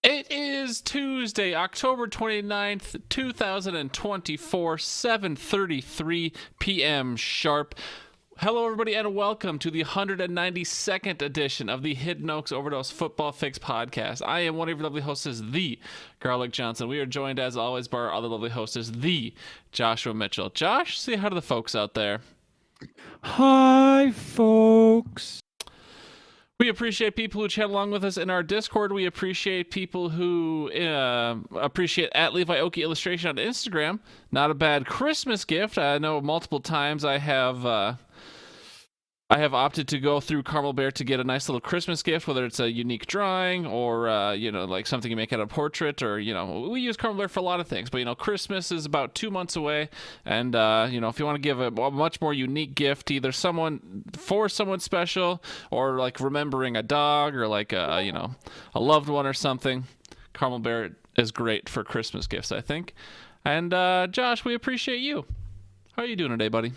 It is Tuesday, October 29th, 2024, 7:33 p.m. sharp. Hello, everybody, and welcome to the 192nd edition of the Hidden Oaks Overdose Football Fix podcast. I am one of your lovely hosts, the Garlic Johnson. We are joined, as always, by our other lovely host, the Joshua Mitchell. Josh, say hi to the folks out there. Hi, folks. We appreciate people who chat along with us in our Discord. We appreciate people who appreciate at Levi Oki Illustration on Instagram. Not a bad Christmas gift. I know multiple times I have opted to go through Carmel Bear to get a nice little Christmas gift, whether it's a unique drawing or, like something you make out of a portrait, or, we use Carmel Bear for a lot of things. But, Christmas is about 2 months away. And, if you want to give a much more unique gift, either for someone special or like remembering a dog or like, a loved one or something, Carmel Bear is great for Christmas gifts, I think. And, Josh, we appreciate you. How are you doing today, buddy?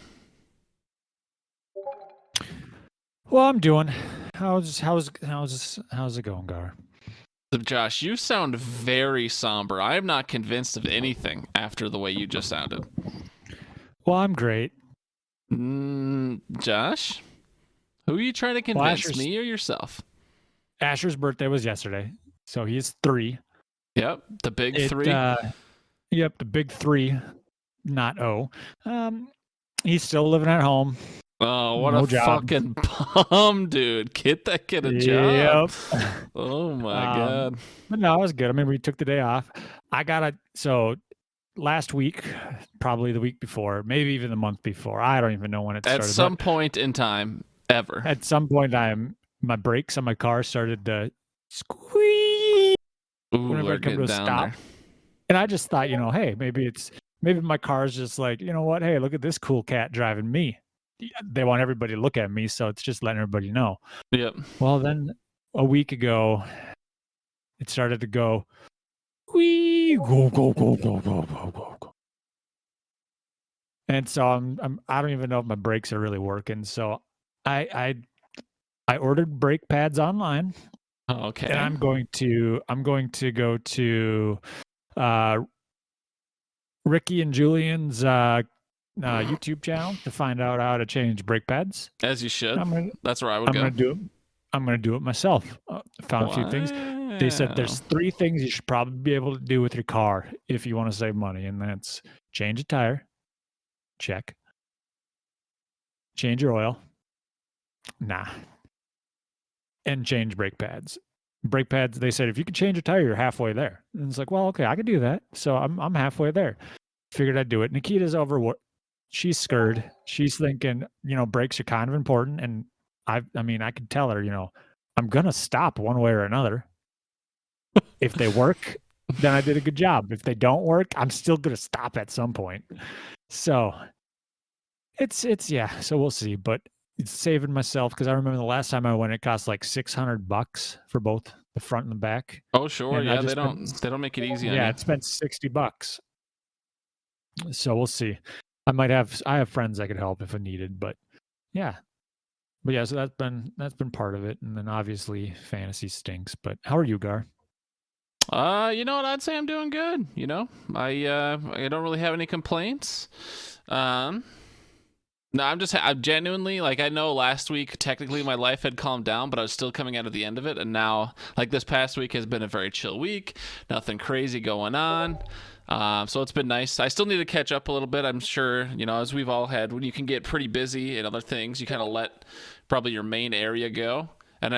Well, I'm doing. How's it going, Gar? Josh, you sound very somber. I am not convinced of anything after the way you just sounded. Well, I'm great. Josh, who are you trying to convince, me or yourself? Asher's birthday was yesterday, so he's 3. Yep, the big 3. Yep, the big 3, not O. He's still living at home. Oh, what a job. Fucking bum, dude. Get that kid a job. Yep. Oh, my God. But no, it was good. I mean, we took the day off. So last week, probably the week before, maybe even the month before. I don't even know when it started. At some point in time, ever. At some point in time, my brakes on my car started to squeak whenever I come to a stop. There. And I just thought, hey, maybe my car's just like, you know what? Hey, look at this cool cat driving me. They want everybody to look at me, so it's just letting everybody know. Yep. Well, then a week ago, it started to go, wee, go, go, go, go, go, go, go, go. And so I don't even know if my brakes are really working. So I ordered brake pads online. Okay. And I'm going to go to Ricky and Julian's YouTube channel to find out how to change brake pads. As you should. That's where I would go. I'm going to do it myself. Found a few things. They said there's 3 things you should probably be able to do with your car if you want to save money, and that's change a tire. Check. Change your oil. Nah. And change brake pads. Brake pads, they said if you can change a tire, you're halfway there. And it's like, well, okay, I can do that. So I'm halfway there. Figured I'd do it. Nikita's over. She's scared. She's thinking, brakes are kind of important. And I could tell her, I'm going to stop one way or another. If they work, then I did a good job. If they don't work, I'm still going to stop at some point. So it's so we'll see. But it's saving myself, because I remember the last time I went, it cost like $600 for both the front and the back. Oh, sure. And yeah, they don't make it easy. Yeah, it spent $60. So we'll see. I have friends that could help if I needed, but yeah. So that's been part of it. And then obviously fantasy stinks, but how are you, Gar? You know what? I'd say I'm doing good. I don't really have any complaints. No, I'm genuinely, like, I know last week technically my life had calmed down, but I was still coming out of the end of it. And now, like, this past week has been a very chill week. Nothing crazy going on. So it's been nice. I still need to catch up a little bit. I'm sure, as we've all had, when you can get pretty busy and other things, you kind of let probably your main area go. And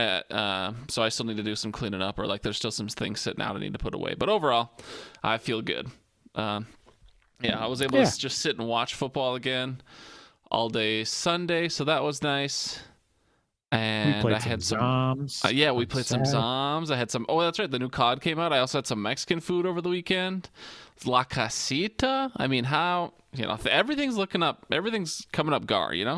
so I still need to do some cleaning up, or like there's still some things sitting out I need to put away. But overall, I feel good. I was able to just sit and watch football again all day Sunday, so that was nice. And I had some Zoms. We played some Zoms. I had some. Oh, that's right. The new COD came out. I also had some Mexican food over the weekend. La Casita. I mean, how everything's looking up. Everything's coming up, Gar. Yeah.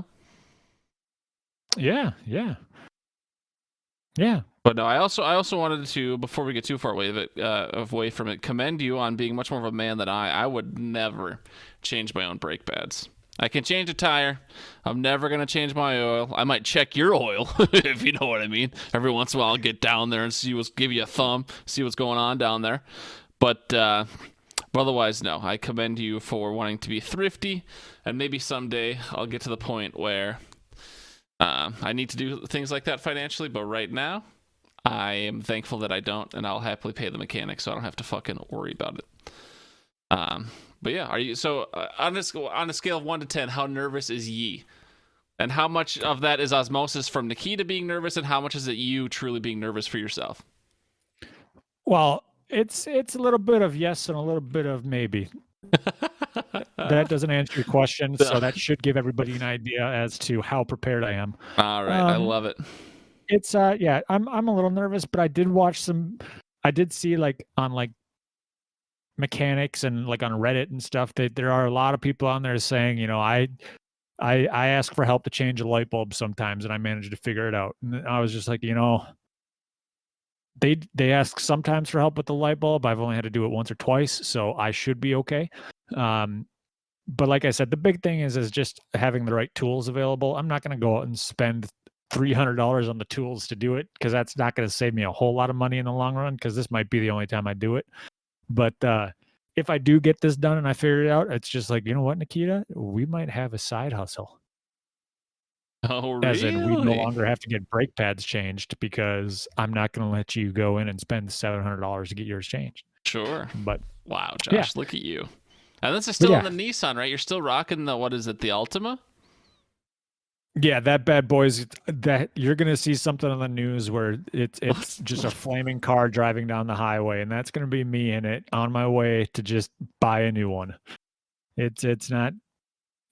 But no, I also wanted to, before we get too far away from it, commend you on being much more of a man than I. I would never change my own brake pads. I can change a tire. I'm never going to change my oil. I might check your oil, if you know what I mean. Every once in a while, I'll get down there and give you a thumb, see what's going on down there. But otherwise, no. I commend you for wanting to be thrifty, and maybe someday I'll get to the point where I need to do things like that financially. But right now, I am thankful that I don't, and I'll happily pay the mechanic so I don't have to fucking worry about it. But yeah, are you on a scale of 1 to 10? How nervous is ye? And how much of that is osmosis from Nikita being nervous, and how much is it you truly being nervous for yourself? Well, it's a little bit of yes and a little bit of maybe. That doesn't answer your question, so that should give everybody an idea as to how prepared I am. All right, I love it. It's yeah, I'm a little nervous, but I did see like on like mechanics and like on Reddit and stuff that there are a lot of people on there saying, you know, I ask for help to change a light bulb sometimes and I manage to figure it out. And I was just like, you know, they ask sometimes for help with the light bulb. I've only had to do it once or twice, so I should be okay. But like I said, the big thing is just having the right tools available. I'm not going to go out and spend $300 on the tools to do it because that's not going to save me a whole lot of money in the long run because this might be the only time I do it. But if I do get this done and I figure it out, it's just like, you know what, Nikita, we might have a side hustle. Oh, really? As in, we no longer have to get brake pads changed because I'm not going to let you go in and spend $700 to get yours changed. Sure. But wow, Josh, look at you. And this is still on the Nissan, right? You're still rocking the, what is it, the Altima? Yeah, that bad boy's that you're gonna see something on the news where it's just a flaming car driving down the highway, and that's gonna be me in it on my way to just buy a new one. It's not,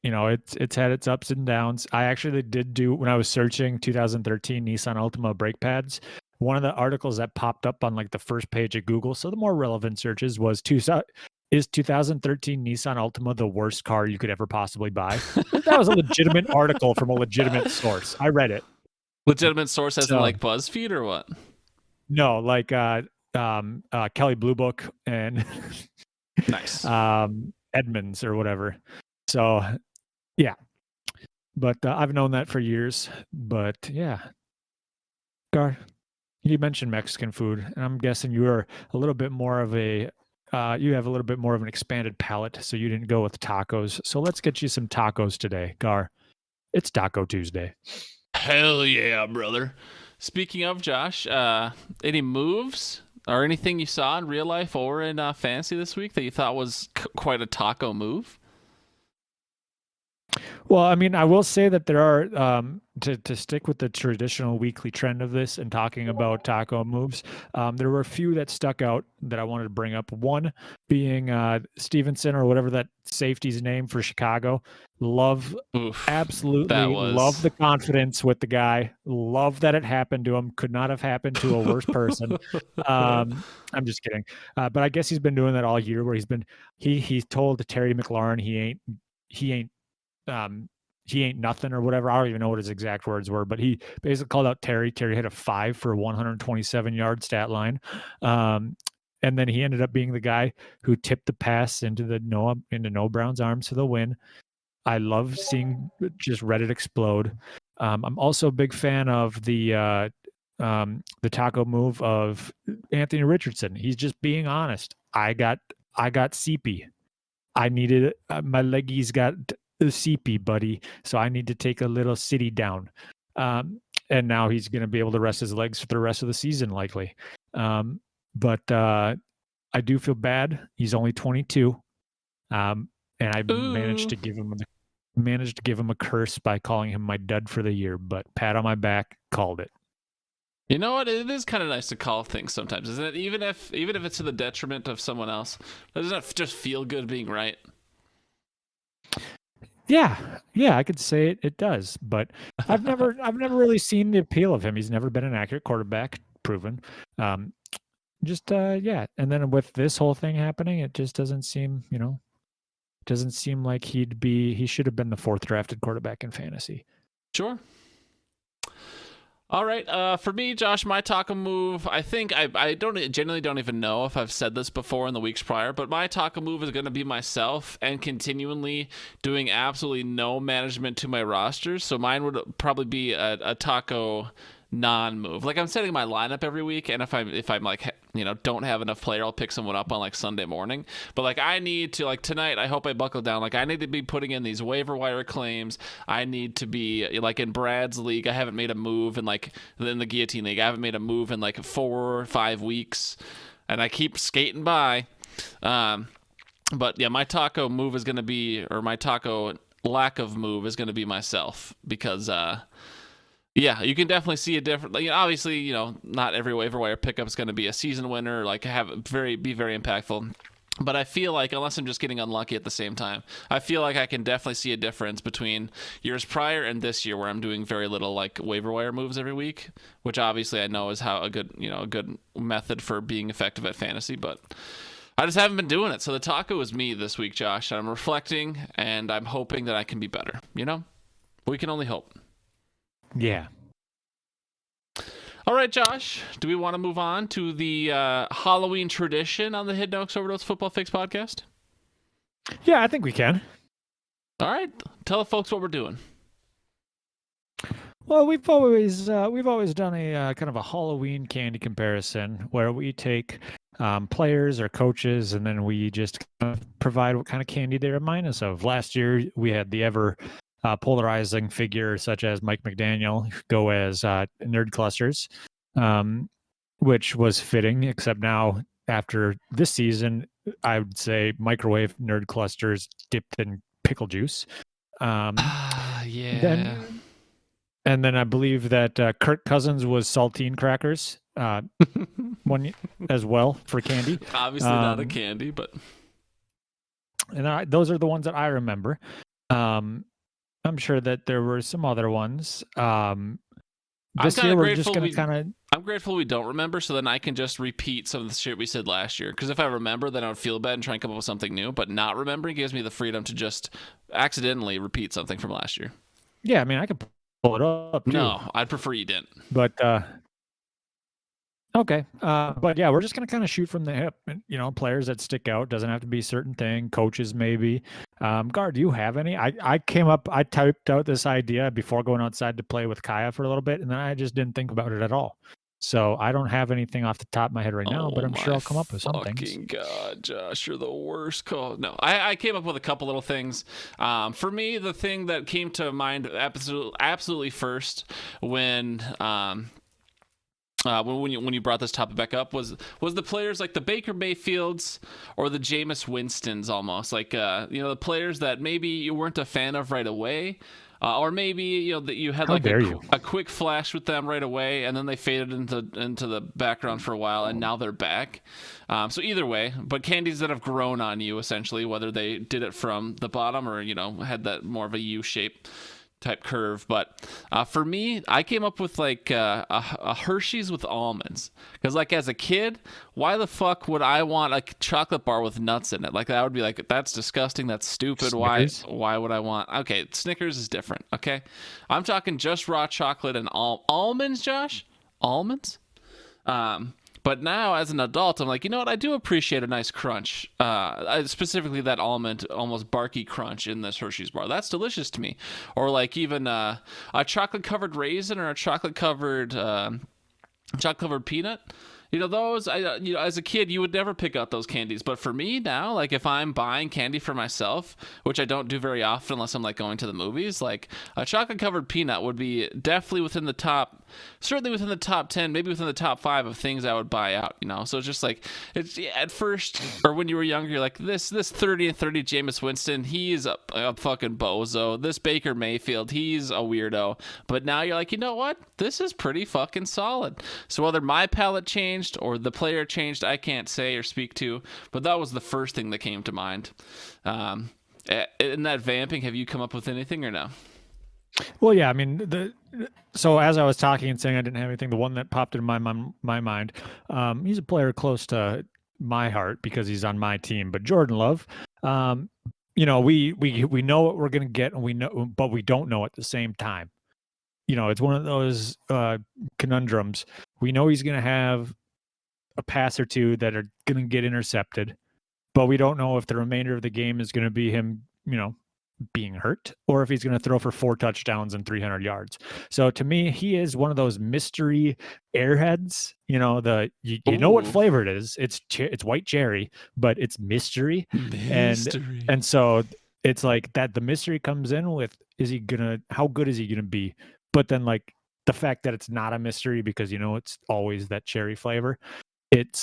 you know, it's had its ups and downs. I actually did do when I was searching 2013 Nissan Altima brake pads. One of the articles that popped up on like the first page of Google, so the more relevant searches was is 2013 Nissan Altima the worst car you could ever possibly buy? That was a legitimate article from a legitimate source. I read it. Legitimate source as in like BuzzFeed or what? No, like Kelly Blue Book and nice. Edmonds or whatever. So yeah. But I've known that for years. But yeah. Gar, you mentioned Mexican food, and I'm guessing you are a little bit more of a you have a little bit more of an expanded palate, so you didn't go with tacos. So let's get you some tacos today, Gar. It's Taco Tuesday. Hell yeah, brother. Speaking of, Josh, any moves or anything you saw in real life or in fantasy this week that you thought was quite a taco move? Well, I mean, I will say that there are to stick with the traditional weekly trend of this and talking about taco moves. There were a few that stuck out that I wanted to bring up. One being Stevenson or whatever that safety's name for Chicago. Absolutely love the confidence with the guy. Love that it happened to him. Could not have happened to a worse person. I'm just kidding. But I guess he's been doing that all year where he's told Terry McLaurin he ain't nothing or whatever. I don't even know what his exact words were, but he basically called out Terry. Terry hit a 5 for 127-yard stat line. And then he ended up being the guy who tipped the pass into Noah Brown's arms for the win. I love seeing just Reddit explode. I'm also a big fan of the taco move of Anthony Richardson. He's just being honest. I got CP. I needed my leggies got CP, buddy. So I need to take a little city down. And now he's going to be able to rest his legs for the rest of the season, likely. But I do feel bad. He's only 22. And I managed to give him a curse by calling him my dud for the year, but pat on my back, called it. You know what? It is kind of nice to call things sometimes, isn't it? Even if it's to the detriment of someone else, doesn't it just feel good being right? Yeah, I could say it does, but I've never really seen the appeal of him. He's never been an accurate quarterback, proven. And then with this whole thing happening, it just doesn't seem, like he should have been the 4th drafted quarterback in fantasy. Sure. All right. For me, Josh, my taco move. I think I genuinely don't even know if I've said this before in the weeks prior, but my taco move is going to be myself and continually doing absolutely no management to my rosters. So mine would probably be a taco non-move. Like I'm setting my lineup every week, and if I'm like don't have enough player, I'll pick someone up on like Sunday morning. But like I need to like tonight, I hope I buckle down. Like I need to be putting in these waiver wire claims. I need to be like in Brad's league. I haven't made a move in like in the guillotine league. I haven't made a move in like 4 or 5 weeks, and I keep skating by. But yeah, my taco move is gonna be, or my taco lack of move is gonna be myself because yeah, you can definitely see a different. Like, obviously, not every waiver wire pickup is going to be a season winner. Like, be very impactful. But I feel like, unless I'm just getting unlucky at the same time, I feel like I can definitely see a difference between years prior and this year, where I'm doing very little like waiver wire moves every week, which obviously I know is how a good method for being effective at fantasy. But I just haven't been doing it. So the taco is me this week, Josh. I'm reflecting and I'm hoping that I can be better. We can only hope. Yeah. All right, Josh, do we want to move on to the Halloween tradition on the Hidden Oaks Overdose Football Fix podcast? Yeah, I think we can. All right. Tell the folks what we're doing. Well, we've always done a kind of a Halloween candy comparison where we take players or coaches, and then we just provide what kind of candy they remind us of. Last year, we had the ever polarizing figure such as Mike McDaniel go as nerd clusters, which was fitting, except now after this season, I would say microwave nerd clusters dipped in pickle juice. Yeah. And then I believe that Kirk Cousins was saltine crackers one as well for candy. Obviously not a candy, but... And those are the ones that I remember. I'm sure that there were some other ones. This year we're just going to kind of... I'm grateful we don't remember, so then I can just repeat some of the shit we said last year. Because if I remember, then I would feel bad and try and come up with something new. But not remembering gives me the freedom to just accidentally repeat something from last year. Yeah, I mean, I could pull it up too. No, I'd prefer you didn't. But okay, but yeah, we're just gonna kind of shoot from the hip. Players that stick out. Doesn't have to be a certain thing. Coaches maybe. Gar, do you have any? I typed out this idea before going outside to play with Kaya for a little bit, and then I just didn't think about it at all. So I don't have anything off the top of my head right now, but I'm sure I'll come up with some things. Fucking God, Josh, you're the worst call. No, I came up with a couple little things. For me, the thing that came to mind absolutely first when you brought this topic back up was the players like the Baker Mayfields or the Jameis Winstons, almost like the players that maybe you weren't a fan of right away. Or maybe that you had like a quick flash with them right away, and then they faded into the background for a while, and now they're back. So either way, but candies that have grown on you essentially, whether they did it from the bottom or had that more of a U shape type curve. But for me, I came up with like a Hershey's with almonds, because like as a kid, why the fuck would I want a chocolate bar with nuts in it? Like that would be like, that's disgusting, that's stupid. Snickers? Why would I want? Okay, Snickers is different. Okay, I'm talking just raw chocolate and almonds, Josh. Almonds. But now, as an adult, I'm like, you know what? I do appreciate a nice crunch, specifically that almond, almost barky crunch in this Hershey's bar. That's delicious to me. Or like even a chocolate-covered raisin or a chocolate-covered peanut. Those, as a kid, you would never pick out those candies. But for me now, like if I'm buying candy for myself, which I don't do very often unless I'm like going to the movies, like a chocolate covered peanut would be definitely certainly within the top 10, maybe within the top 5 of things I would buy out, So it's just like, at first, or when you were younger, you're like, this 30 and 30 Jameis Winston, he's a fucking bozo. This Baker Mayfield, he's a weirdo. But now you're like, you know what? This is pretty fucking solid. So whether my palate changed or the player changed, I can't say or speak to, but that was the first thing that came to mind. In that vamping, have you come up with anything or no? Well, yeah, I mean, so as I was talking and saying I didn't have anything, the one that popped in my mind, he's a player close to my heart because he's on my team, but Jordan Love, we know what we're going to get, and we know, but we don't know at the same time. it's one of those conundrums. We know he's going to have a pass or two that are going to get intercepted, but we don't know if the remainder of the game is going to be him, being hurt, or if he's going to throw for 4 touchdowns and 300 yards. So to me, he is one of those mystery airheads. You know what flavor it is. It's white cherry, but it's mystery. And so it's like that. The mystery comes in with, how good is he gonna be? But then like the fact that it's not a mystery because it's always that cherry flavor. It's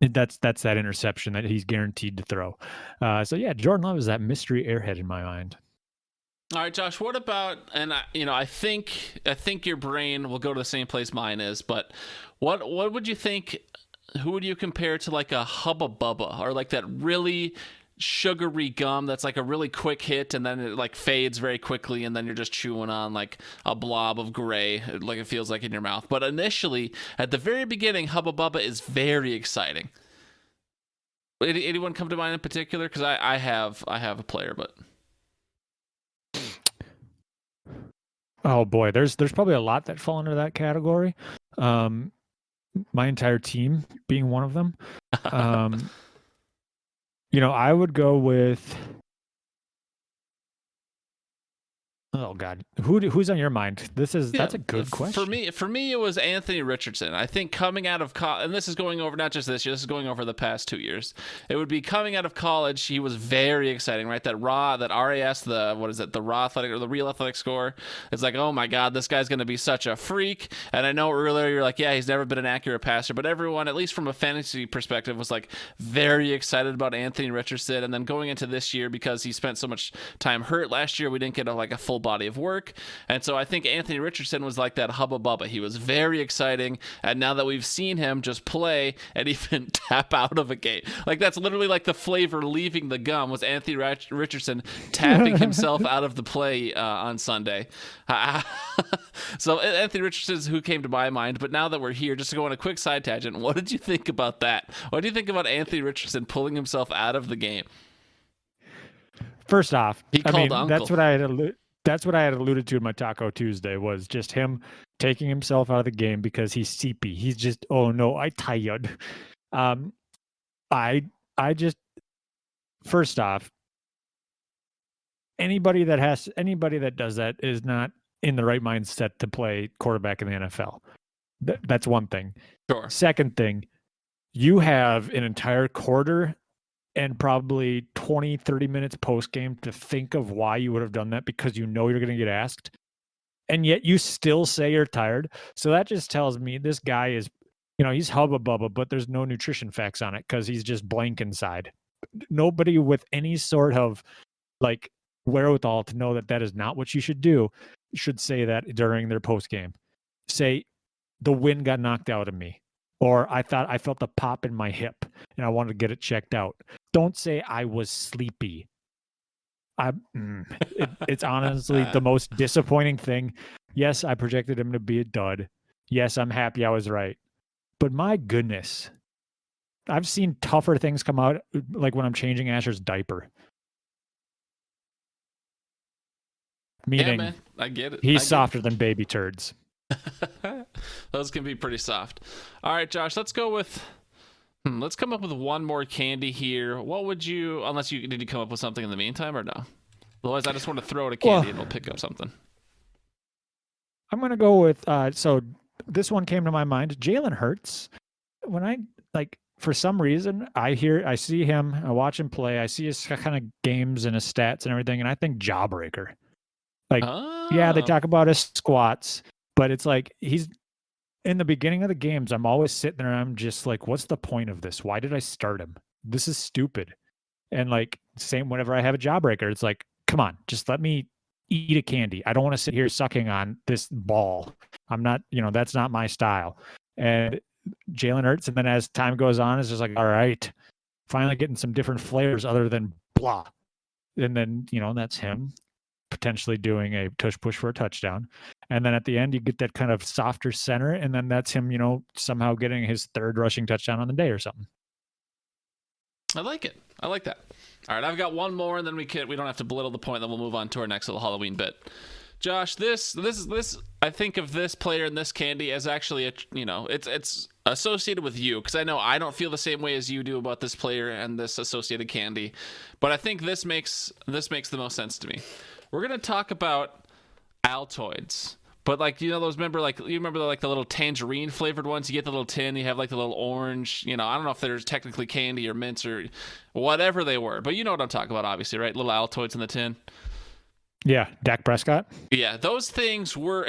that's that interception that he's guaranteed to throw. So yeah, Jordan Love is that mystery airhead in my mind. All right, Josh, what about, and I think your brain will go to the same place mine is, but what would you think, who would you compare to like a Hubba Bubba, or like that really sugary gum that's like a really quick hit and then it like fades very quickly and then you're just chewing on like a blob of gray, like it feels like in your mouth. But initially, at the very beginning, Hubba Bubba is very exciting. Anyone come to mind in particular? Because I have a player, but oh boy, there's probably a lot that fall under that category. My entire team being one of them. I would go with. Oh God, who's on your mind? That's a good question. For me, it was Anthony Richardson. I think coming out of college, and this is going over not just this year, this is going over the past 2 years. It would be coming out of college. He was very exciting, right? That RAS, the raw athletic or the real athletic score. It's like, oh my God, this guy's going to be such a freak. And I know earlier you're like, yeah, he's never been an accurate passer, but everyone, at least from a fantasy perspective, was like very excited about Anthony Richardson. And then going into this year, because he spent so much time hurt last year, we didn't get a full body of work. And so I think Anthony Richardson was like that Hubba Bubba. He was very exciting. And now that we've seen him just play and even tap out of a game, like that's literally like the flavor leaving the gum was Anthony Richardson tapping himself out of the play on Sunday. So Anthony Richardson is who came to my mind. But now that we're here, just to go on a quick side tangent, what did you think about that? What do you think about Anthony Richardson pulling himself out of the game? First off, uncle. That's what I had alluded to in my Taco Tuesday, was just him taking himself out of the game because he's sleepy. He's just, oh no, I tired. I just, first off, anybody that does that is not in the right mindset to play quarterback in the NFL. That's one thing. Sure. Second thing, you have an entire quarter and probably 20, 30 minutes post-game to think of why you would have done that because you're going to get asked. And yet you still say you're tired. So that just tells me this guy is, he's Hubba Bubba, but there's no nutrition facts on it because he's just blank inside. Nobody with any sort of like wherewithal to know that is not what you should do should say that during their post-game. Say, the wind got knocked out of me. Or I thought I felt a pop in my hip and I wanted to get it checked out. Don't say I was sleepy. It's honestly the most disappointing thing. Yes, I projected him to be a dud. Yes, I'm happy I was right. But my goodness, I've seen tougher things come out, like when I'm changing Asher's diaper. Meaning, yeah, man, I get it. He's softer than baby turds. Those can be pretty soft. All right, Josh, let's go with let's come up with one more candy here. What would you, unless did you come up with something in the meantime or no? Otherwise, I just want to throw out a candy and we'll pick up something. I'm going to go with, so this one came to my mind, Jalen Hurts. When I, for some reason, I see him, I watch him play, I see his kind of games and his stats and everything, and I think jawbreaker. Yeah, they talk about his squats, but it's like he's in the beginning of the games, I'm always sitting there and I'm just like, what's the point of this? Why did I start him? This is stupid. And same whenever I have a jawbreaker, it's like, come on, just let me eat a candy. I don't want to sit here sucking on this ball. I'm not, that's not my style. And Jalen Hurts, and then as time goes on, it's just like, all right, finally getting some different flavors other than blah. And then, that's him potentially doing a tush push for a touchdown. And then at the end, you get that kind of softer center. And then that's him, somehow getting his third rushing touchdown on the day or something. I like it. I like that. All right, I've got one more, and then we don't have to belittle the point. Then we'll move on to our next little Halloween bit. Josh, this I think of this player and this candy as actually it's associated with you, because I know I don't feel the same way as you do about this player and this associated candy, but I think this makes the most sense to me. We're gonna talk about Altoids. But like, you remember like the little tangerine flavored ones? You get the little tin, you have like the little orange, I don't know if there's technically candy or mints or whatever they were, but you know what I'm talking about, obviously, right? Little Altoids in the tin. Yeah, Dak Prescott. Yeah, those things were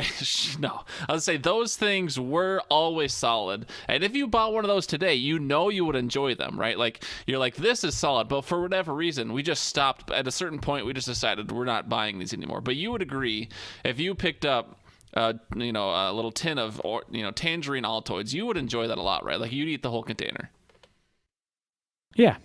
no. I would say those things were always solid. And if you bought one of those today, you would enjoy them, right? Like, you're like, this is solid, but for whatever reason, we just stopped at a certain point. We just decided we're not buying these anymore. But you would agree, if you picked up a little tin of tangerine Altoids, you would enjoy that a lot, right? Like, you'd eat the whole container. Yeah.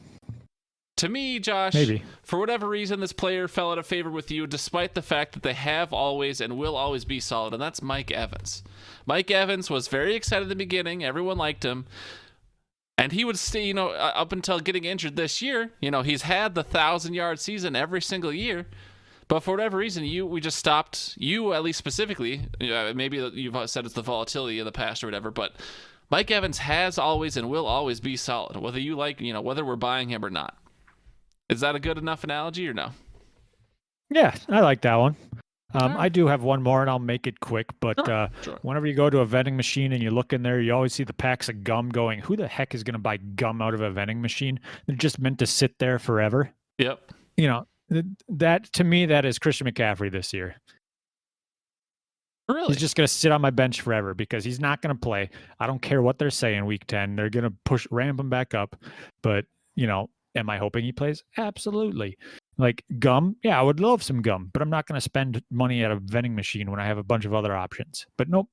To me, Josh, maybe for whatever reason, this player fell out of favor with you, despite the fact that they have always and will always be solid, and that's Mike Evans. Mike Evans was very excited at the beginning. Everyone liked him. And he would stay, up until getting injured this year. He's had the 1,000-yard season every single year. But for whatever reason, we just stopped, you at least specifically, maybe you've said it's the volatility in the past or whatever, but Mike Evans has always and will always be solid, whether you like, whether we're buying him or not. Is that a good enough analogy or no? Yeah, I like that one. I do have one more, and I'll make it quick. But Sure. Whenever you go to a vending machine and you look in there, you always see the packs of gum going, who the heck is going to buy gum out of a vending machine? They're just meant to sit there forever. Yep. That, to me, that is Christian McCaffrey this year. Really? He's just going to sit on my bench forever because he's not going to play. I don't care what they're saying week 10. They're going to ramp him back up. But, am I hoping he plays? Absolutely. Like gum, yeah, I would love some gum, but I'm not going to spend money at a vending machine when I have a bunch of other options. But nope.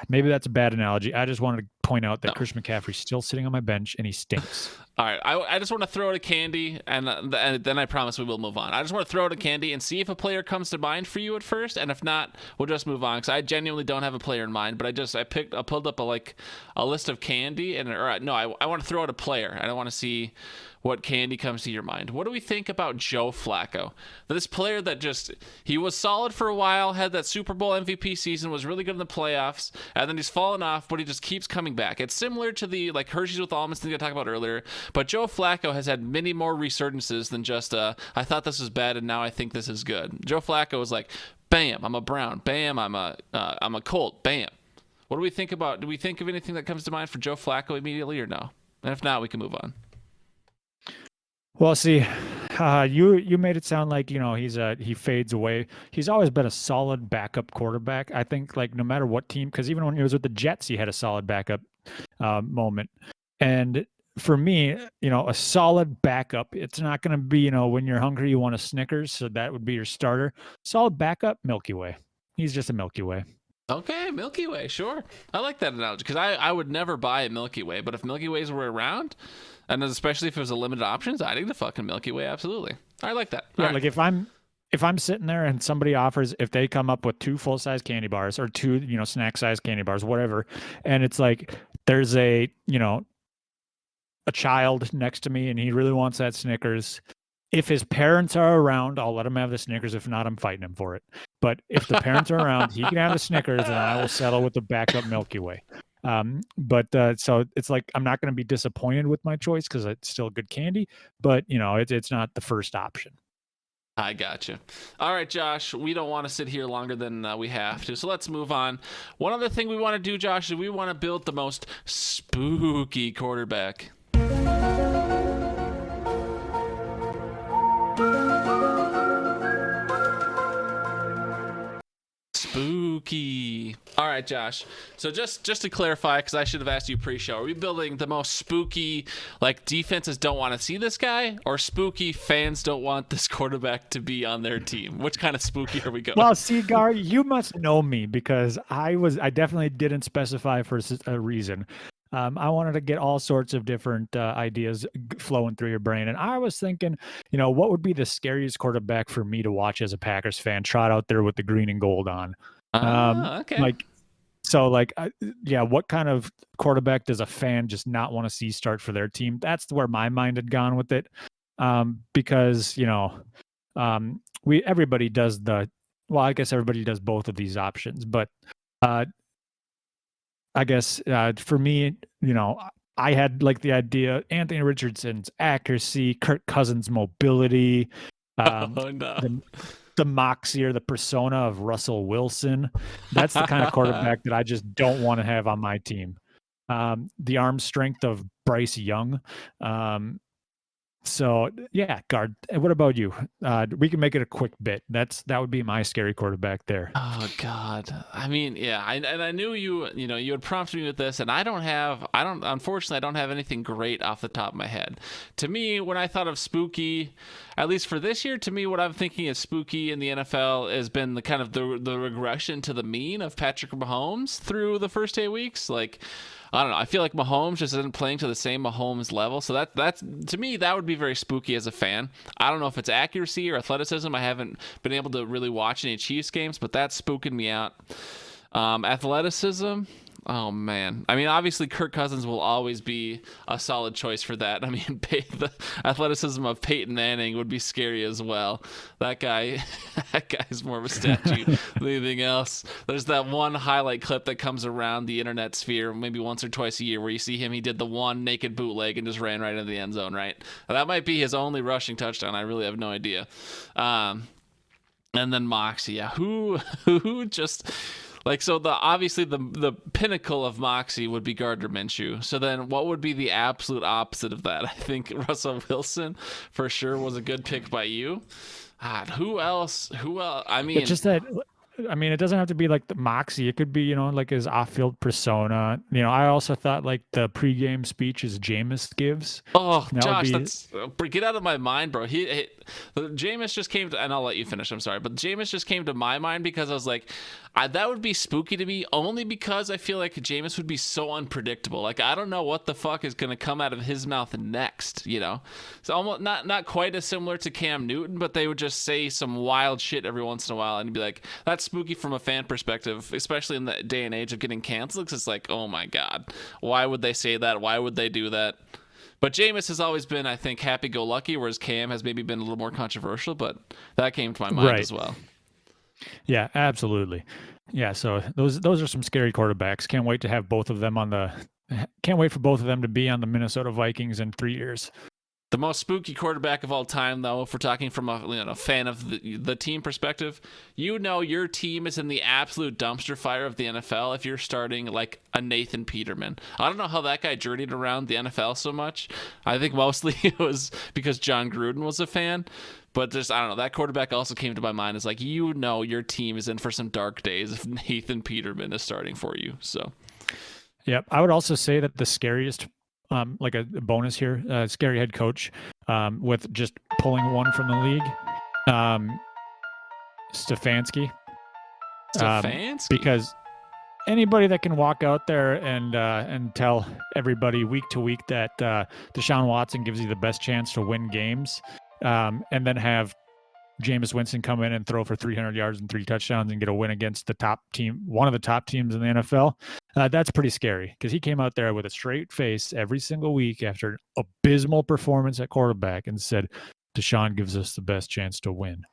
Maybe that's a bad analogy. I just wanted to point out that Christian McCaffrey's still sitting on my bench and he stinks. All right. I just want to throw out a candy, and then I promise we will move on. I just want to throw out a candy and see if a player comes to mind for you at first, and if not, we'll just move on, because I genuinely don't have a player in mind, but I pulled up a list of candy, I want to throw out a player. I don't want to see what candy comes to your mind. What do we think about Joe Flacco? This player that he was solid for a while, had that Super Bowl MVP season, was really good in the playoffs, and then he's fallen off, but he just keeps coming back. It's similar to the Hershey's with almonds thing I talked about earlier, but Joe Flacco has had many more resurgences than just I thought this was bad and now I think this is good. Joe Flacco was like, bam, I'm a Brown, bam, I'm a Colt, bam. What do we think about? Do we think of anything that comes to mind for Joe Flacco immediately or no? And if not, we can move on. Well, see, you made it sound like he fades away. He's always been a solid backup quarterback. I think, like, no matter what team, because even when he was with the Jets, he had a solid backup moment. And for me, a solid backup, it's not going to be when you're hungry you want a Snickers, so that would be your starter. Solid backup, Milky Way. He's just a Milky Way. Okay, Milky Way, sure. I like that analogy, because I would never buy a Milky Way, but if Milky Ways were around, and especially if it was a limited options, I'd eat the fucking Milky Way, absolutely. I like that. Yeah, like if I'm sitting there and somebody offers, if they come up with 2 full-size candy bars or 2, snack-size candy bars, whatever, and it's like there's a child next to me and he really wants that Snickers. If his parents are around, I'll let him have the Snickers. If not, I'm fighting him for it. But if the parents are around, he can have the Snickers, and I will settle with the backup Milky Way. So it's like I'm not going to be disappointed with my choice because it's still good candy, but it's not the first option. I gotcha. All right, Josh, we don't want to sit here longer than we have to, so let's move on. One other thing we want to do, Josh, is we want to build the most spooky quarterback. Spooky. All right, Josh. So just to clarify, because I should have asked you pre-show, are we building the most spooky, like defenses don't want to see this guy, or spooky fans don't want this quarterback to be on their team? Which kind of spooky are we going? Well, see, Gar, you must know me because I definitely didn't specify for a reason. I wanted to get all sorts of different ideas flowing through your brain. And I was thinking, what would be the scariest quarterback for me to watch as a Packers fan trot out there with the green and gold on? Okay. What kind of quarterback does a fan just not want to see start for their team? That's where my mind had gone with it. Because, everybody does the well, I guess everybody does both of these options, but uh, I guess for me, I had like the idea Anthony Richardson's accuracy, Kirk Cousins' mobility, um, Oh no. the the moxie or the persona of Russell Wilson. That's the kind of quarterback that I just don't want to have on my team. The arm strength of Bryce Young. So yeah, guard. What about you? We can make it a quick bit. That would be my scary quarterback there. Oh God. I mean, yeah, and I knew you had prompted me with this, and unfortunately, I don't have anything great off the top of my head. To me, when I thought of spooky, at least for this year, to me, what I'm thinking is spooky in the NFL has been the kind of the regression to the mean of Patrick Mahomes through the first 8 weeks. Like, I don't know. I feel like Mahomes just isn't playing to the same Mahomes level. So that's to me, that would be very spooky as a fan. I don't know if it's accuracy or athleticism. I haven't been able to really watch any Chiefs games, but that's spooking me out. Athleticism. Oh man. I mean, obviously Kirk Cousins will always be a solid choice for that. I mean, the athleticism of Peyton Manning would be scary as well. That guy, that guy's more of a statue than anything else. There's that one highlight clip that comes around the internet sphere maybe once or twice a year where you see him. He did the one naked bootleg and just ran right into the end zone. Right. That might be his only rushing touchdown. I really have no idea. And then Moxie, yeah, who just. Like, so obviously the pinnacle of Moxie would be Gardner Minshew. So then what would be the absolute opposite of that? I think Russell Wilson for sure was a good pick by you. God, who else? I mean, It's just that. I mean, it doesn't have to be like the moxie. It could be, like his off-field persona. I also thought like the pregame speeches Jameis gives. oh, That would Josh, be that's get out of my mind, bro. Jameis just came to, and I'll let you finish. I'm sorry, but Jameis just came to my mind because I was like, that would be spooky to me only because I feel like Jameis would be so unpredictable. Like, I don't know what the fuck is going to come out of his mouth next, So almost not quite as similar to Cam Newton, but they would just say some wild shit every once in a while and be like, that's spooky from a fan perspective, especially in the day and age of getting canceled, because it's like, oh my God, why would they say that? Why would they do that? But Jameis has always been, I think, happy-go-lucky, whereas Cam has maybe been a little more controversial, but that came to my mind as well. Yeah, absolutely. Yeah, so those are some scary quarterbacks. Can't wait to have both of them can't wait for both of them to be on the Minnesota Vikings in 3 years. The most spooky quarterback of all time, though, if we're talking from a fan of the team perspective, your team is in the absolute dumpster fire of the NFL if you're starting like a Nathan Peterman. I don't know how that guy journeyed around the NFL so much. I think mostly it was because John Gruden was a fan. But I don't know, that quarterback also came to my mind as like, your team is in for some dark days if Nathan Peterman is starting for you. So, yep. I would also say that the scariest, like a bonus here, scary head coach with just pulling one from the league, Stefanski. Because anybody that can walk out there and tell everybody week to week that Deshaun Watson gives you the best chance to win games, and then have Jameis Winston come in and throw for 300 yards and 3 touchdowns and get a win against the top team, one of the top teams in the NFL, that's pretty scary because he came out there with a straight face every single week after an abysmal performance at quarterback and said, Deshaun gives us the best chance to win.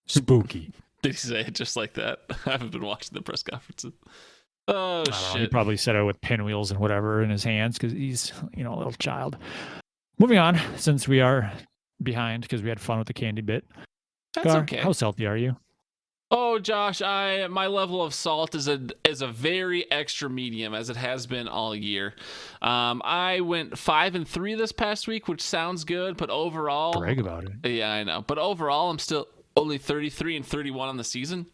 Spooky. Did he say it just like that? I haven't been watching the press conferences. Oh, shit. He probably said it with pinwheels and whatever in his hands because he's, a little child. Moving on, since we are behind because we had fun with the candy bit. That's Gar, okay. How salty are you? Oh, Josh, my level of salt is a very extra medium, as it has been all year. I went 5-3 this past week, which sounds good, but overall, brag about it. Yeah, I know, but overall, I'm still only 33-31 on the season.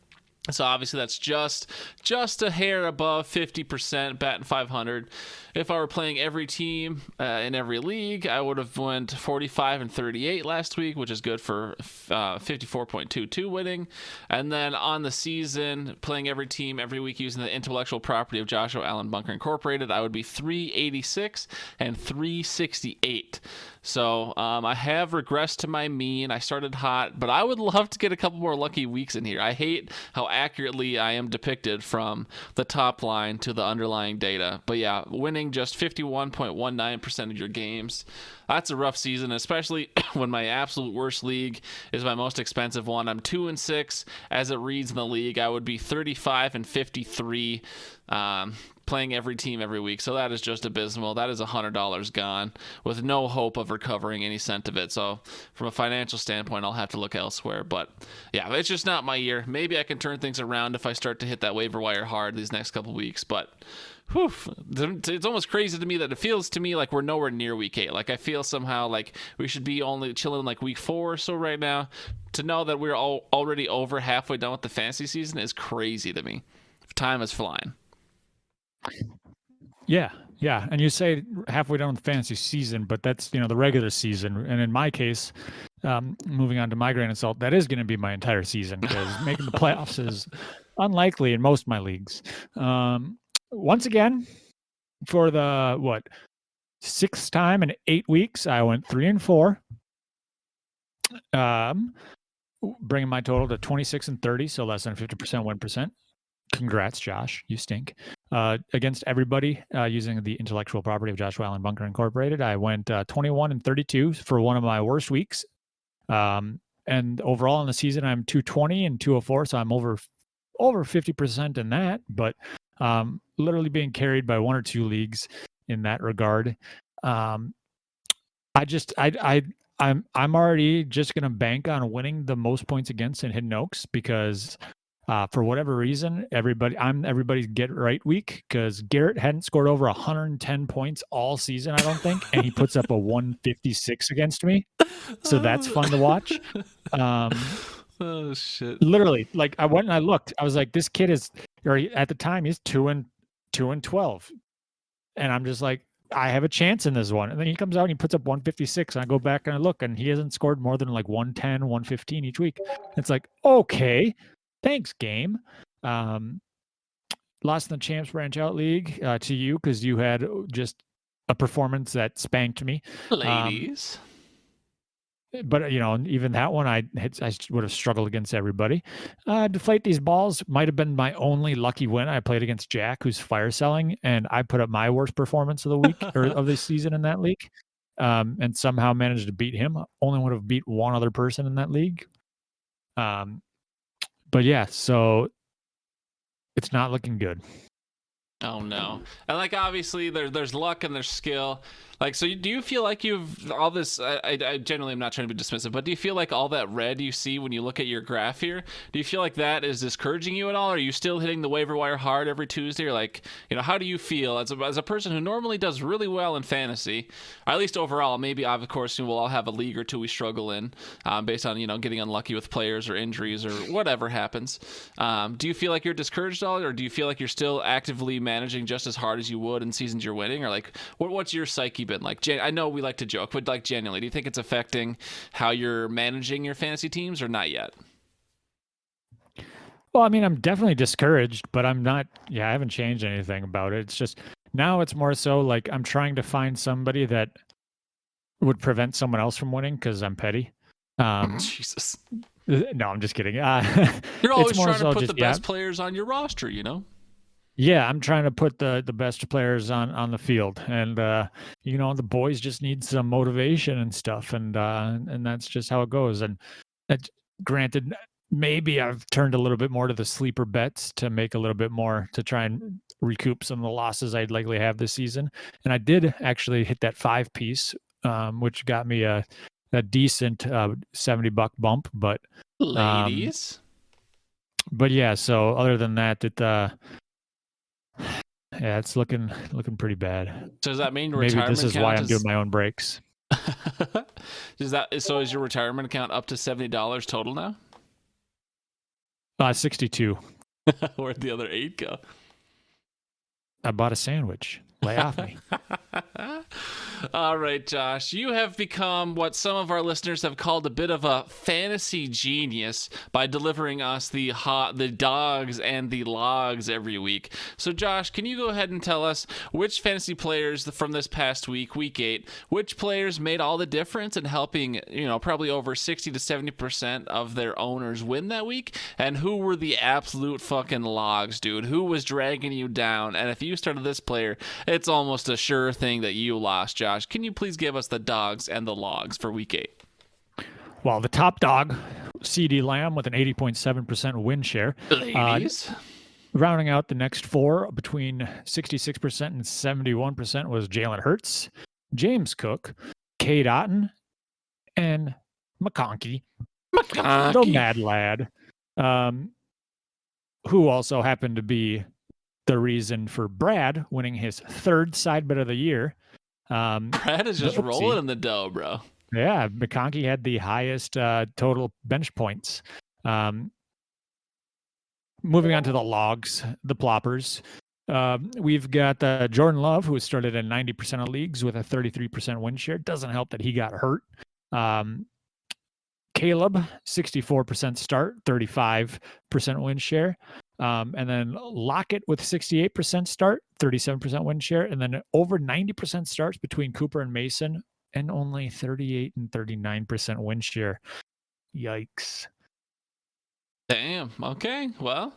So obviously that's just a hair above 50%, batting 500. If I were playing every team in every league, I would have went 45-38 last week, which is good for 54.22 winning. And then on the season, playing every team every week using the intellectual property of Joshua Allen Bunker Incorporated, I would be 386 and 368. So I have regressed to my mean. I started hot, but I would love to get a couple more lucky weeks in here. I hate how accurately I am depicted from the top line to the underlying data. But yeah, winning just 51.19% of your games. That's a rough season, especially when my absolute worst league is my most expensive one. I'm 2-6 as it reads in the league. I would be 35-53. Playing every team every week. So that is just abysmal. That is $100 gone with no hope of recovering any cent of it. So from a financial standpoint, I'll have to look elsewhere. But yeah, it's just not my year. Maybe I can turn things around if I start to hit that waiver wire hard these next couple weeks. But whew, it's almost crazy to me that it feels to me like we're nowhere near week 8. Like I feel somehow like we should be only chilling like week 4 or so right now. To know that we're already over halfway done with the fantasy season is crazy to me. Time is flying. Yeah. And you say halfway down the fantasy season, but that's, the regular season. And in my case, moving on to my grain of salt, that is going to be my entire season because making the playoffs is unlikely in most of my leagues. Once again, for the, 6th time in 8 weeks, I went 3-4. Bringing my total to 26-30, so less than 50% win percent. Congrats, Josh. You stink. Against everybody using the intellectual property of Joshua Allen Bunker Incorporated, I went 21-32 for one of my worst weeks. And overall in the season, I'm 220 and 204, so I'm over 50% in that. But literally being carried by one or two leagues in that regard. I'm already just gonna bank on winning the most points against in Hidden Oaks because. For whatever reason, I'm everybody's get right week because Garrett hadn't scored over 110 points all season, I don't think, and he puts up a 156 against me. So that's fun to watch. Oh shit! Literally, like I went and I looked. I was like, this kid is, or at the time he's 2-12, and I'm just like, I have a chance in this one. And then he comes out and he puts up 156, and I go back and I look, and he hasn't scored more than like 110, 115 each week. It's like, okay. Thanks, game. Lost in the Champs Branch Out League to you because you had just a performance that spanked me. Ladies. But, even that one, I would have struggled against everybody. Deflate These Balls might have been my only lucky win. I played against Jack, who's fire selling, and I put up my worst performance of the week or of the season in that league, and somehow managed to beat him. Only would have beat one other person in that league. But yeah, so it's not looking good. Oh no! And like obviously there's luck and there's skill. Like, so do you feel like you've all this? I generally am not trying to be dismissive, but do you feel like all that red you see when you look at your graph here? Do you feel like that is discouraging you at all? Are you still hitting the waiver wire hard every Tuesday? Or like, how do you feel as a person who normally does really well in fantasy, or at least overall? Maybe of course we'll all have a league or two we struggle in, based on getting unlucky with players or injuries or whatever happens. Do you feel like you're discouraged at all, or do you feel like you're still actively managing just as hard as you would in seasons you're winning? Or like, what's your psyche been like? I know we like to joke, but like genuinely, do you think it's affecting how you're managing your fantasy teams or not yet? Well, I mean, I'm definitely discouraged, but I'm not. Yeah, I haven't changed anything about it. It's just now it's more so like I'm trying to find somebody that would prevent someone else from winning because I'm petty. Jesus. No, I'm just kidding. You're always trying to put the best players on your roster, Yeah, I'm trying to put the best players on the field, and the boys just need some motivation and stuff, and that's just how it goes. And granted, maybe I've turned a little bit more to the sleeper bets to make a little bit more to try and recoup some of the losses I'd likely have this season. And I did actually hit that 5-piece, which got me a decent $70 bump. But ladies. But yeah, so other than that, yeah, it's looking pretty bad. So does that mean maybe this is why I'm doing my own breaks? So is your retirement account up to $70 total now? 62. Where'd the other 8 go? I bought a sandwich. Lay off me. All right, Josh, you have become what some of our listeners have called a bit of a fantasy genius by delivering us the dogs and the logs every week. So, Josh, can you go ahead and tell us which fantasy players from this past week, week 8, which players made all the difference in helping, probably over 60 to 70% of their owners win that week, and who were the absolute fucking logs, dude? Who was dragging you down? And if you started this player, it's almost a sure thing that you lost, Josh. Can you please give us the dogs and the logs for week 8? Well, the top dog, CD Lamb, with an 80.7% win share. Ladies. Rounding out the next 4 between 66% and 71% was Jalen Hurts, James Cook, Cade Otton, and McConkey, the mad lad, who also happened to be the reason for Brad winning his 3rd side bet of the year. Brad is just rolling in the dough, bro. Yeah, McConkey had the highest total bench points. Moving on to the logs, the ploppers. We've got Jordan Love, who started in 90% of leagues with a 33% win share. Doesn't help that he got hurt. Caleb, 64% start, 35% win share. And then Lockett with 68% start, 37% win share. And then over 90% starts between Cooper and Mason, and only 38 and 39% win share. Yikes. Damn. Okay. Well,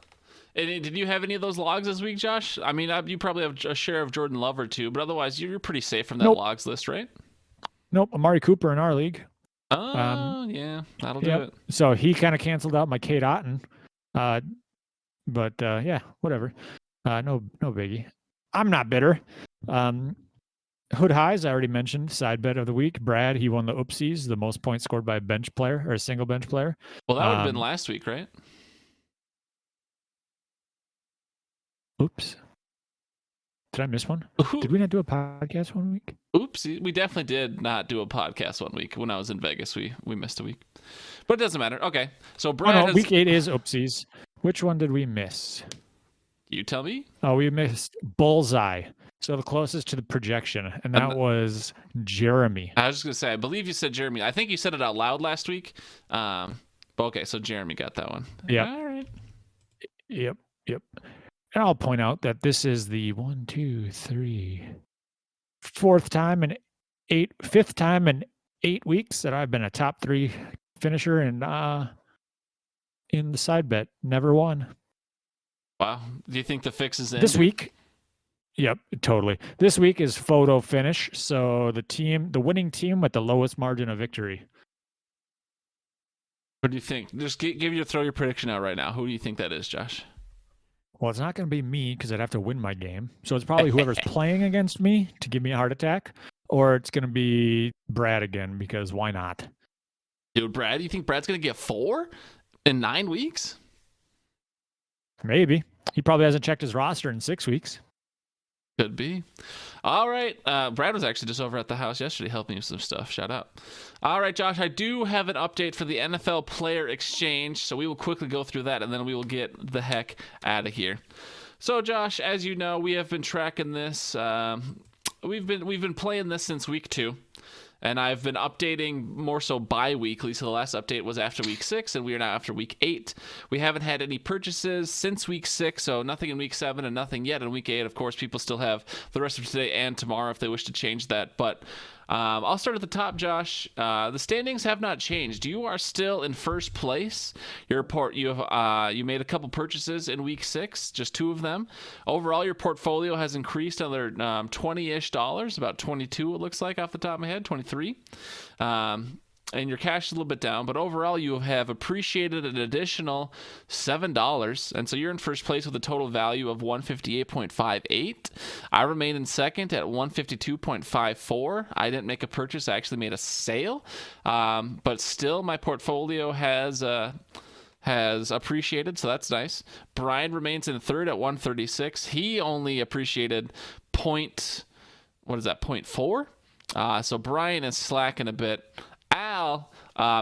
did you have any of those logs this week, Josh? I mean, you probably have a share of Jordan Love or two, but otherwise you're pretty safe from that logs list, right? Nope. Amari Cooper in our league. Oh, yeah. That'll do it. So he kind of canceled out my Cade Otton. But yeah, whatever. No biggie. I'm not bitter. Hood Highs, I already mentioned, side bet of the week. Brad, he won the oopsies, the most points scored by a bench player or a single bench player. Well, that would have been last week, right? Oops. Did I miss one? Did we not do a podcast one week? Oops. We definitely did not do a podcast one week. When I was in Vegas, we missed a week. But it doesn't matter. Okay. So Brad week 8 is oopsies. Which one did we miss? You tell me. Oh, we missed Bullseye. So the closest to the projection, and that was Jeremy. I was just going to say, I believe you said Jeremy. I think you said it out loud last week. But okay, so Jeremy got that one. Yeah. All right. Yep. And I'll point out that this is the 5th time in 8 weeks that I've been a top 3 finisher and in the side bet. Never won. Wow. Do you think the fix is in? This week? Yep, totally. This week is photo finish. So the winning team with the lowest margin of victory. What do you think? Just throw your prediction out right now. Who do you think that is, Josh? Well, it's not going to be me because I'd have to win my game. So it's probably whoever's playing against me to give me a heart attack, or it's going to be Brad again because why not? Dude, Brad, you think Brad's going to get 4 in 9 weeks? Maybe. He probably hasn't checked his roster in 6 weeks. Could be. All right. Brad was actually just over at the house yesterday helping you with some stuff. Shout out. All right, Josh, I do have an update for the NFL Player Exchange, so we will quickly go through that, and then we will get the heck out of here. So, Josh, as you know, we have been tracking this. We've been playing this since week 2. And I've been updating more so bi-weekly. So the last update was after week 6, and we are now after week 8. We haven't had any purchases since week 6, so nothing in week 7 and nothing yet in week 8. Of course, people still have the rest of today and tomorrow if they wish to change that. But I'll start at the top, Josh. The standings have not changed. You are still in first place. You made a couple purchases in week 6, just 2 of them. Overall, your portfolio has increased another $20-ish, about 22 it looks like off the top of my head, 23. And your cash is a little bit down, but overall you have appreciated an additional $7, and so you're in first place with a total value of 158.58. I remain in second at 152.54. I didn't make a purchase; I actually made a sale, but still my portfolio has appreciated, so that's nice. Brian remains in third at 136. He only appreciated 0.4. So Brian is slacking a bit. Al,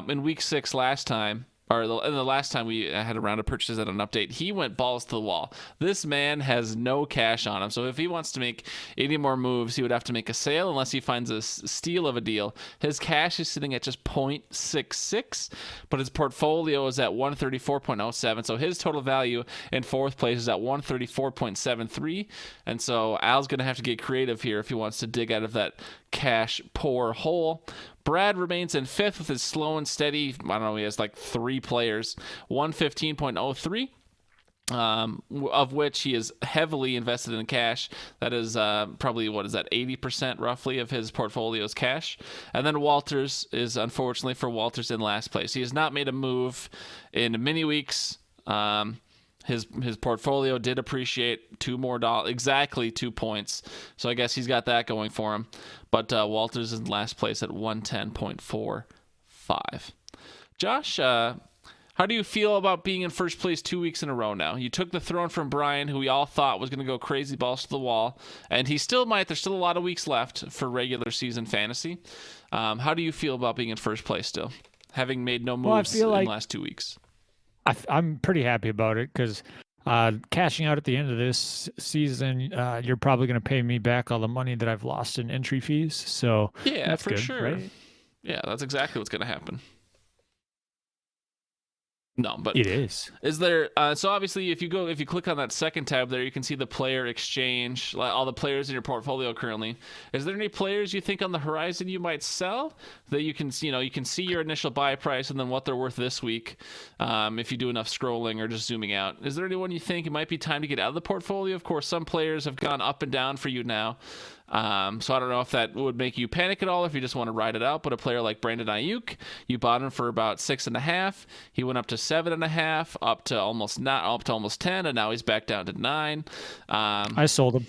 in week 6 last time, the last time we had a round of purchases at an update, he went balls to the wall. This man has no cash on him, so if he wants to make any more moves, he would have to make a sale unless he finds a steal of a deal. His cash is sitting at just 0.66, but his portfolio is at 134.07, so his total value in fourth place is at 134.73, and so Al's going to have to get creative here if he wants to dig out of that cash poor hole. Brad remains in fifth with his slow and steady. I don't know, he has like 3 players, 115.03. Of which he is heavily invested in cash. That is probably, 80% roughly of his portfolio's cash. And then Walters is, unfortunately for Walters, in last place. He has not made a move in many weeks. His portfolio did appreciate $2 more, exactly 2 points. So I guess he's got that going for him. But Walters is in last place at 110.45. Josh, how do you feel about being in first place 2 weeks in a row now? You took the throne from Brian, who we all thought was going to go crazy balls to the wall, and he still might. There's still a lot of weeks left for regular season fantasy. How do you feel about being in first place still, having made no moves in the last 2 weeks? I'm pretty happy about it because cashing out at the end of this season, you're probably going to pay me back all the money that I've lost in entry fees. So yeah, that's for good, sure. right? Yeah, that's exactly what's going to happen. No, but it is. Is there? So obviously, if you click on that second tab there, you can see the player exchange, all the players in your portfolio currently. Is there any players you think on the horizon you might sell that you can see your initial buy price and then what they're worth this week, if you do enough scrolling or just zooming out? Is there anyone you think it might be time to get out of the portfolio? Of course, some players have gone up and down for you now. So I don't know if that would make you panic at all if you just want to ride it out. But a player like Brandon Ayuk, you bought him for about 6.5. He went up to 7.5, up to almost 10, and now he's back down to 9. I sold him.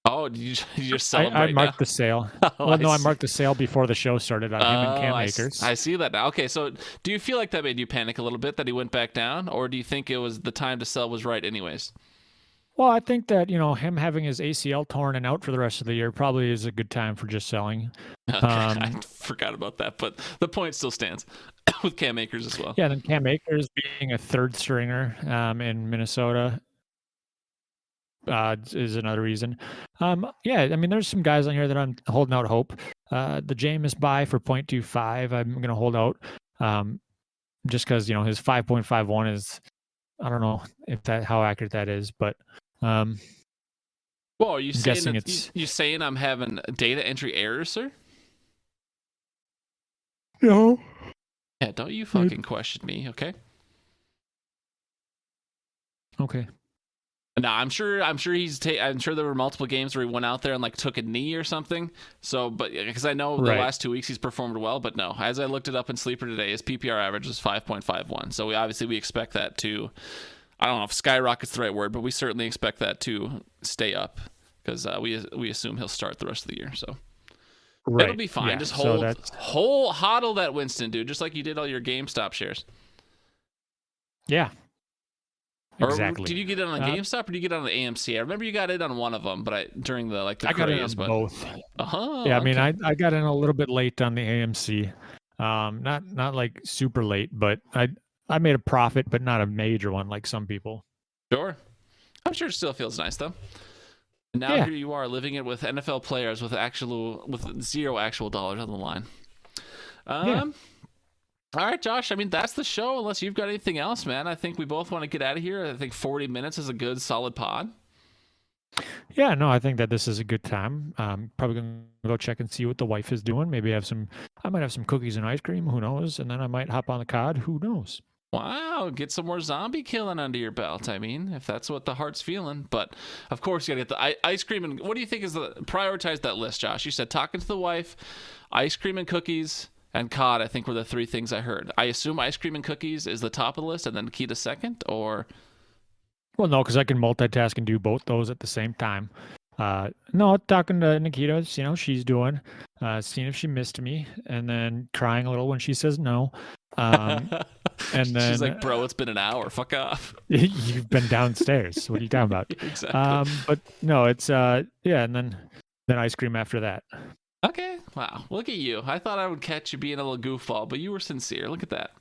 Oh, did you just sell him I right marked now? the sale. Oh, I marked the sale before the show started on him and Cam Akers. I see that now. Okay, so do you feel like that made you panic a little bit that he went back down, or do you think it was the time to sell was right anyways? Well, I think that, him having his ACL torn and out for the rest of the year probably is a good time for just selling. Okay, I forgot about that, but the point still stands with Cam Akers as well. Yeah, and then Cam Akers being a third stringer in Minnesota is another reason. Yeah, I mean, there's some guys on here that I'm holding out hope. The Jameis buy for 0.25, I'm going to hold out just because, his 5.51 is, I don't know how accurate that is, but well, are you saying you saying I'm having data entry errors, sir? No. Yeah, don't you fucking question me, okay? Okay. No, I'm sure I'm sure there were multiple games where he went out there and took a knee or something. So, but because I know the last 2 weeks he's performed well, but no, as I looked it up in Sleeper today, his PPR average was 5.51. So we expect that to, I don't know if skyrocket's the right word, but we certainly expect that to stay up because we assume he'll start the rest of the year. So it'll be fine. Yeah, just hodl that Winston, dude, just like you did all your GameStop shares. Yeah. Exactly. Or did you get it on GameStop or did you get it on the AMC? I remember you got it on one of them, but during the I got it on both. Yeah, I mean, I got in a little bit late on the AMC, not super late, but I made a profit, but not a major one like some people. Sure, I'm sure it still feels nice though. And now here you are living it with NFL players with zero actual dollars on the line. All right, Josh. I mean, that's the show. Unless you've got anything else, man. I think we both want to get out of here. I think 40 minutes is a good, solid pod. Yeah, no, I think that this is a good time. Probably gonna go check and see what the wife is doing. Maybe I might have some cookies and ice cream. Who knows? And then I might hop on the COD. Who knows? Wow, get some more zombie killing under your belt. I mean, if that's what the heart's feeling. But of course, you gotta get the ice cream. And what do you think prioritize that list, Josh? You said talking to the wife, ice cream and cookies. And COD, I think, were the 3 things I heard. I assume ice cream and cookies is the top of the list, and then Kita second, or? Well, no, because I can multitask and do both those at the same time. No, talking to Nikita, she's doing, seeing if she missed me, and then crying a little when she says no. And then she's like, "Bro, it's been an hour. Fuck off." You've been downstairs. What are you talking about? Exactly. But no, it's and then ice cream after that. Okay. Wow. Look at you. I thought I would catch you being a little goofball, but you were sincere. Look at that.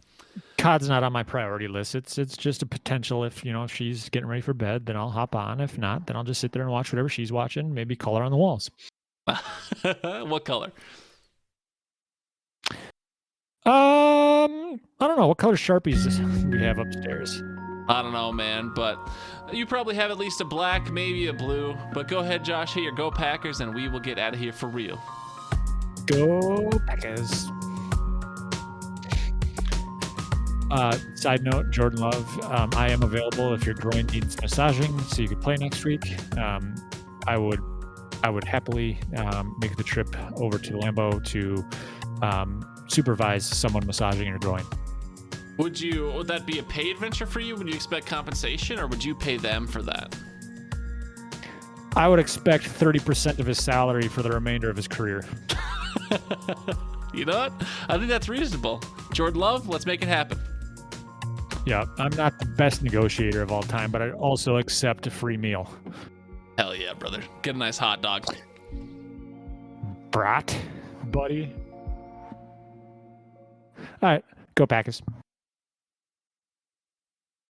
COD's not on my priority list. It's just a potential. If if she's getting ready for bed, then I'll hop on. If not, then I'll just sit there and watch whatever she's watching. Maybe color on the walls. What color? I don't know what color Sharpies we have upstairs. I don't know, man, but you probably have at least a black, maybe a blue. But go ahead, Josh. Hit your Go Packers, and we will get out of here for real. Go Packers. Side note, Jordan Love, I am available if your groin needs massaging, so you could play next week. I would happily make the trip over to Lambeau to supervise someone massaging your groin. Would that be a paid venture for you? Would you expect compensation, or would you pay them for that? I would expect 30% of his salary for the remainder of his career. You know what? I think that's reasonable. Jordan Love, let's make it happen. Yeah, I'm not the best negotiator of all time, but I also accept a free meal. Hell yeah, brother. Get a nice hot dog. Brat, buddy. All right, go Packers.